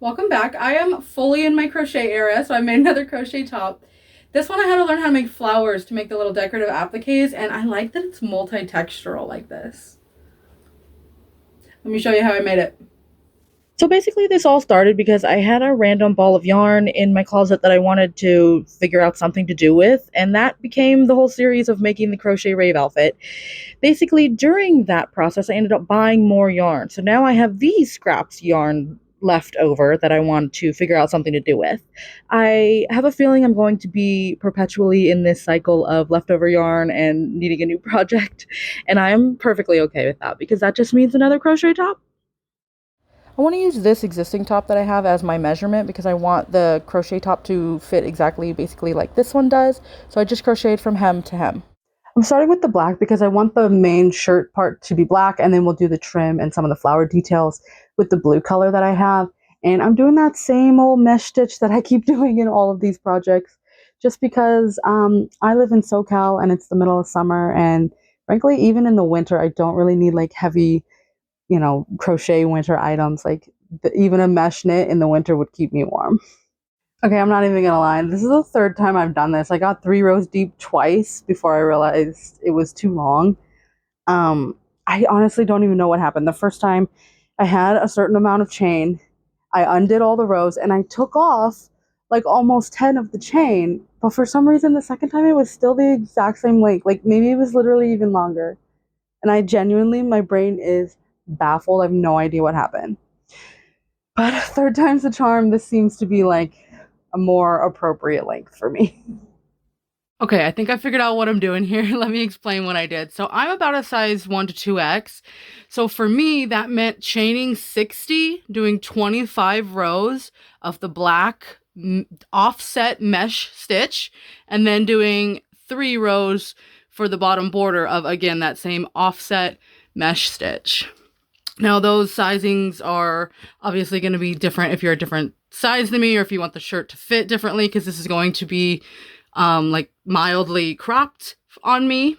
Welcome back. I am fully in my crochet area, so I made another crochet top. This one I had to learn how to make flowers to make the little decorative appliques, and I like that it's multi-textural like this. Let me show you how I made it. So basically this all started because I had a random ball of yarn in my closet that I wanted to figure out something to do with, and that became the whole series of making the Crochet Rave outfit. Basically, during that process, I ended up buying more yarn. So now I have these scraps yarn left over that I want to figure out something to do with. I have a feeling I'm going to be perpetually in this cycle of leftover yarn and needing a new project, and I am perfectly okay with that because that just means another crochet top. I want to use this existing top that I have as my measurement because I want the crochet top to fit exactly basically like this one does. So I just crocheted from hem to hem. I'm starting with the black because I want the main shirt part to be black, and then we'll do the trim and some of the flower details with the blue color that I have. And I'm doing that same old mesh stitch that I keep doing in all of these projects just because I live in SoCal and it's the middle of summer, and frankly, even in the winter, I don't really need like heavy, crochet winter items. Like even a mesh knit in the winter would keep me warm. Okay, I'm not even gonna lie. This is the third time I've done this. I got 3 rows deep twice before I realized it was too long. Um, I honestly don't even know what happened. The first time I had a certain amount of chain, I undid all the rows and I took off like almost 10 of the chain. But for some reason, the second time it was still the exact same length. Like maybe it was literally even longer. And I genuinely, my brain is baffled. I have no idea what happened. But third time's the charm. This seems to be like a more appropriate length for me. Okay, I think I figured out what I'm doing here. Let me explain what I did. So I'm about a size 1 to 2X. So for me, that meant chaining 60, doing 25 rows of the black offset mesh stitch, and then doing 3 rows for the bottom border of, again, that same offset mesh stitch. Now, those sizings are obviously going to be different if you're a different size than me, or if you want the shirt to fit differently, because this is going to be like mildly cropped on me.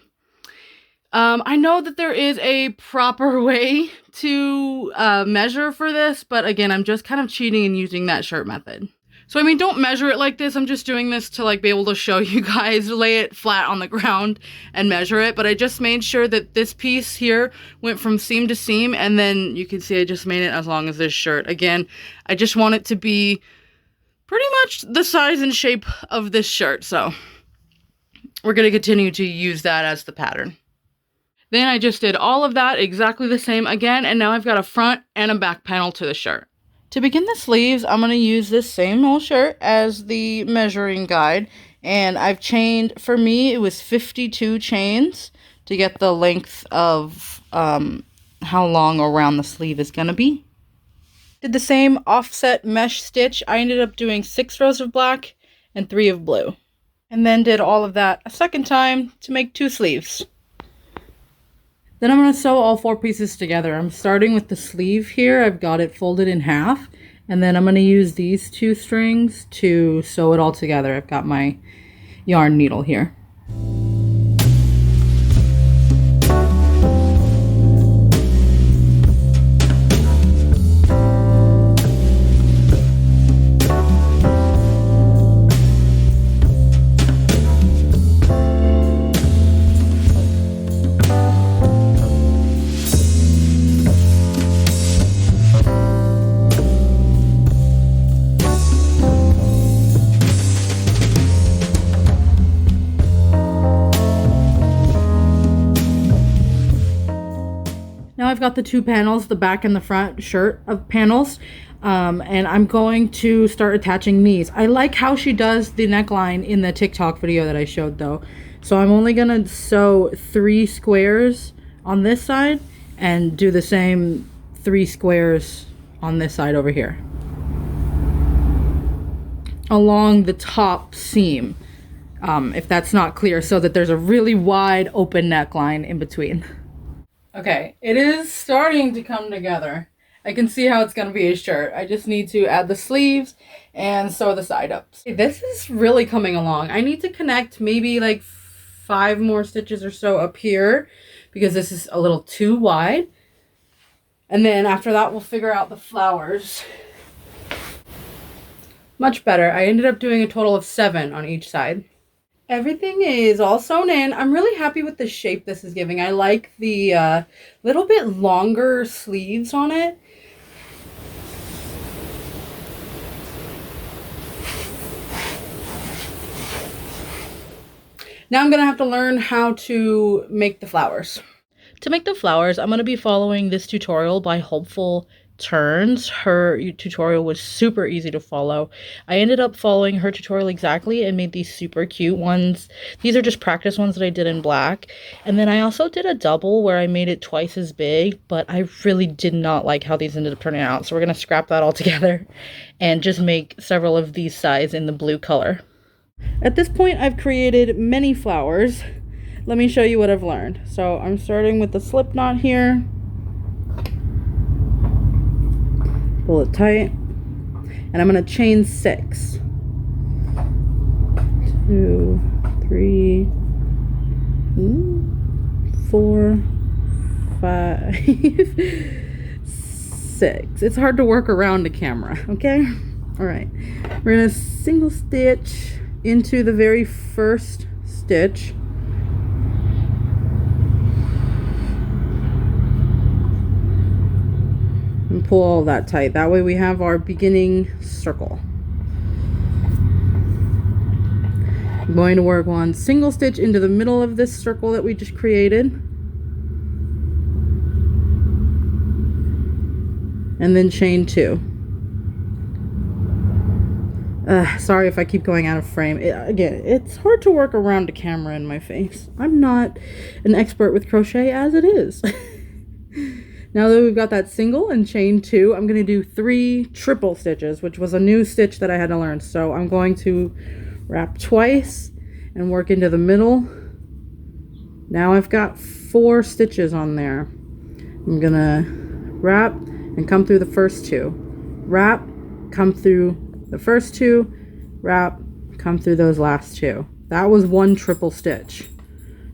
I know that there is a proper way to measure for this, but again, I'm just kind of cheating and using that shirt method. So, I mean, don't measure it like this. I'm just doing this to like be able to show you guys, lay it flat on the ground and measure it. But I just made sure that this piece here went from seam to seam. And then you can see I just made it as long as this shirt. Again, I just want it to be pretty much the size and shape of this shirt. So we're going to continue to use that as the pattern. Then I just did all of that exactly the same again. And now I've got a front and a back panel to the shirt. To begin the sleeves, I'm going to use this same old shirt as the measuring guide, and I've chained, for me, it was 52 chains to get the length of how long around the sleeve is going to be. Did the same offset mesh stitch. I ended up doing 6 rows of black and 3 of blue, and then did all of that a second time to make 2 sleeves. Then I'm going to sew all 4 pieces together. I'm starting with the sleeve here. I've got it folded in half. And then I'm going to use these 2 strings to sew it all together. I've got my yarn needle here. Now I've got the 2 panels, the back and the front shirt of panels, and I'm going to start attaching these. I like how she does the neckline in the TikTok video that I showed though. So I'm only going to sew 3 squares on this side and do the same 3 squares on this side over here, along the top seam, if that's not clear, so that there's a really wide open neckline in between. Okay, it is starting to come together. I can see how it's going to be a shirt. I just need to add the sleeves and sew the side ups. This is really coming along. I need to connect maybe like 5 more stitches or so up here because this is a little too wide. And then after that, we'll figure out the flowers. Much better. I ended up doing a total of 7 on each side. Everything is all sewn in. I'm really happy with the shape this is giving. I like the little bit longer sleeves on it. Now I'm going to have to learn how to make the flowers. To make the flowers, I'm going to be following this tutorial by Hopeful Turns. Her tutorial was super easy to follow. I ended up following her tutorial exactly and made these super cute ones. These are just practice ones that I did in black. And then I also did a double where I made it twice as big, but I really did not like how these ended up turning out. So we're going to scrap that all together and just make several of these sides in the blue color. At this point, I've created many flowers. Let me show you what I've learned. So I'm starting with the slip knot here. Pull it tight. And I'm going to chain 6. 2, 3, 4, 5, 6. It's hard to work around the camera, okay? All right. We're going to single stitch into the very first stitch. And pull all that tight. That way we have our beginning circle. I'm going to work one single stitch into the middle of this circle that we just created. And then chain 2. Sorry if I keep going out of frame. Again, it's hard to work around a camera in my face. I'm not an expert with crochet as it is. Now that we've got that single and chain 2, I'm going to do 3 triple stitches, which was a new stitch that I had to learn. So I'm going to wrap twice and work into the middle. Now I've got 4 stitches on there. I'm going to wrap and come through the first 2. Wrap, come through the first 2, wrap, come through those last 2. That was 1 triple stitch.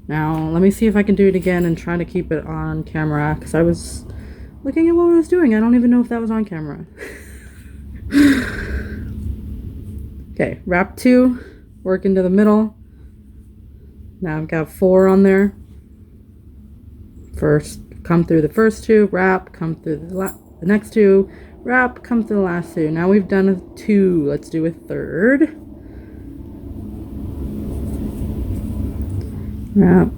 Now let me see if I can do it again and try to keep it on camera, because I was looking at what I was doing. I don't even know if that was on camera. Okay, wrap 2, work into the middle. Now I've got 4 on there. First, come through the first 2, wrap, come through the next 2, wrap, come through the last 2. Now we've done a 2. Let's do a third. Wrap,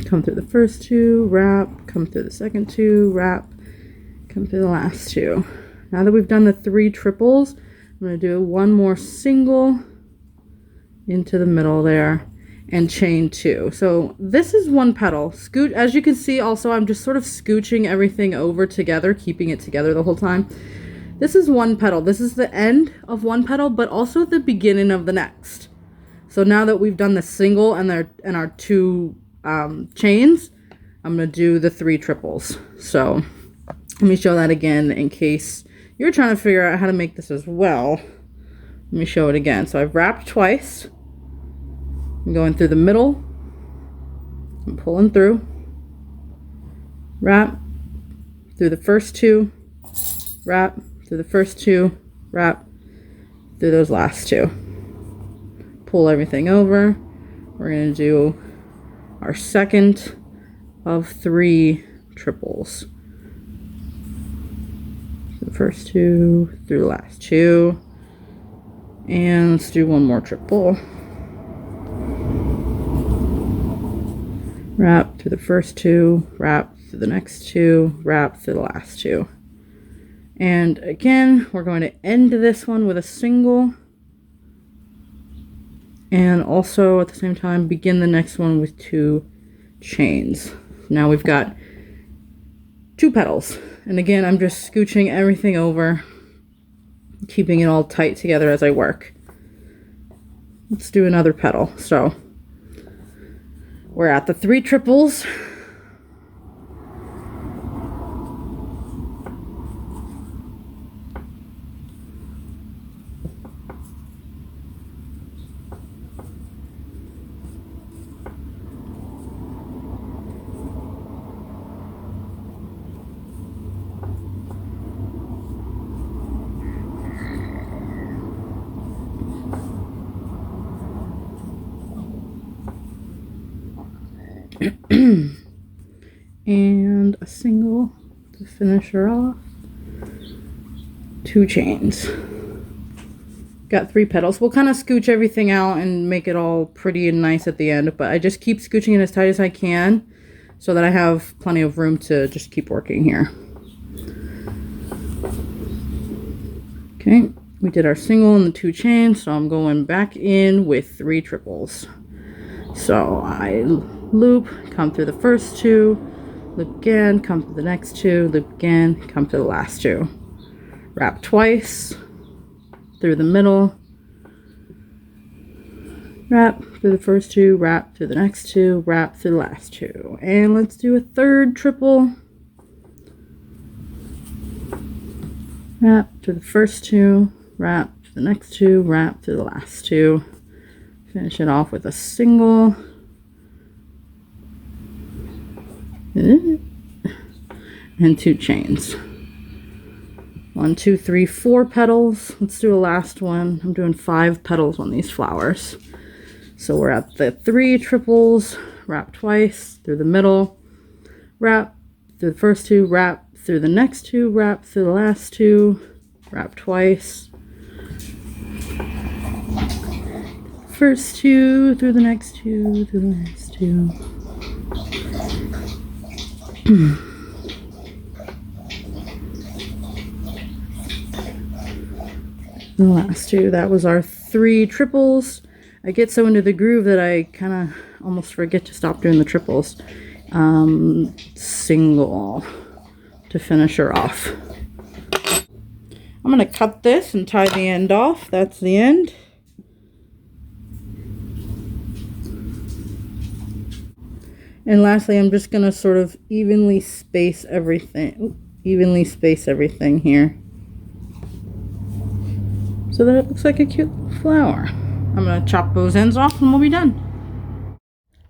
come through the first 2, wrap, come through the second 2, wrap, come through the last 2. Now that we've done the 3 triples, I'm going to do 1 more single into the middle there and chain 2. So this is 1 petal. Scoot, as you can see, also I'm just sort of scooching everything over together, keeping it together the whole time. This is 1 petal. This is the end of 1 petal, but also the beginning of the next. So now that we've done the single and our 2 chains, I'm going to do the 3 triples. So let me show that again in case you're trying to figure out how to make this as well. Let me show it again. So I've wrapped twice. I'm going through the middle. I'm pulling through. Wrap through the first 2. Wrap through the first 2. Wrap through those last 2. Pull everything over. We're going to do our second of 3 triples. The first 2 through the last 2. And let's do 1 more triple. Wrap through the first 2, wrap through the next 2, wrap through the last 2. And again, we're going to end this one with a single. And also at the same time, begin the next one with 2 chains. Now we've got 2 petals. And again, I'm just scooching everything over, keeping it all tight together as I work. Let's do another petal. So we're at the 3 triples. And a single to finish her off. 2 chains. Got 3 petals. We'll kind of scooch everything out and make it all pretty and nice at the end, but I just keep scooching it as tight as I can so that I have plenty of room to just keep working here. Okay, we did our single and the 2 chains, so I'm going back in with 3 triples. So I loop, come through the first 2, loop again, come through the next 2, loop again, come to the last 2. Wrap twice through the middle, wrap through the first 2, wrap through the next 2, wrap through the last 2. And let's do a 3rd triple. Wrap through the first 2, wrap through the next 2, wrap through the last 2. Finish it off with a single. And 2 chains. 1, 2, 3, 4 petals. Let's do a last one. I'm doing 5 petals on these flowers. So we're at the 3 triples, wrap twice through the middle, wrap through the first 2, wrap through the next 2, wrap through the last 2, wrap twice. First 2 through the next 2 through the next 2. The last 2, that was our 3 triples. I get so into the groove that I kind of almost forget to stop doing the triples. Single to finish her off. I'm going to cut this and tie the end off. That's the end. And lastly, I'm just going to sort of evenly space everything here, so that it looks like a cute flower. I'm going to chop those ends off and we'll be done.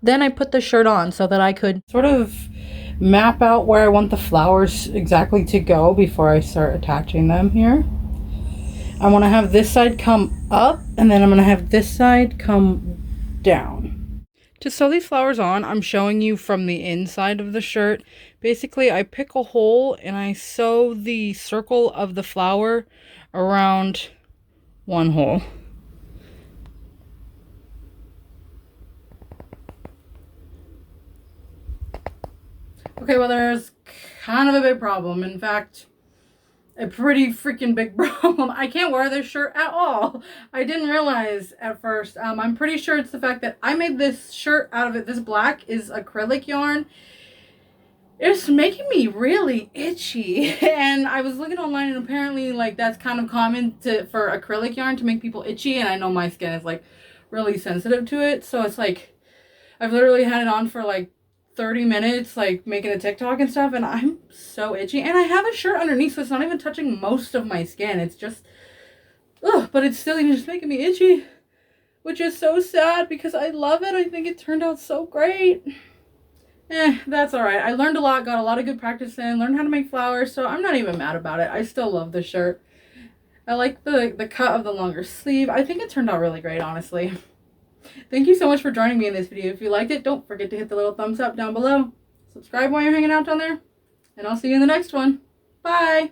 Then I put the shirt on so that I could sort of map out where I want the flowers exactly to go before I start attaching them here. I want to have this side come up, and then I'm going to have this side come down. To sew these flowers on, I'm showing you from the inside of the shirt. Basically, I pick a hole and I sew the circle of the flower around one hole. Okay, well, there's kind of a big problem. In fact, a pretty freaking big problem. I can't wear this shirt at all. I didn't realize at first. I'm pretty sure it's the fact that I made this shirt out of it. This black is acrylic yarn. It's making me really itchy. And I was looking online, and apparently like that's kind of common for acrylic yarn to make people itchy. And I know my skin is like really sensitive to it. So it's like I've literally had it on for like 30 minutes, like making a TikTok and stuff, and I'm so itchy. And I have a shirt underneath, so it's not even touching most of my skin. It's just, ugh, but it's still even just making me itchy, which is so sad because I love it. I think it turned out so great. That's all right. I learned a lot, got a lot of good practice in, learned how to make flowers, so I'm not even mad about it. I still love the shirt. I like the cut of the longer sleeve. I think it turned out really great, honestly. Thank you so much for joining me in this video. If you liked it, don't forget to hit the little thumbs up down below. Subscribe while you're hanging out down there. And I'll see you in the next one. Bye!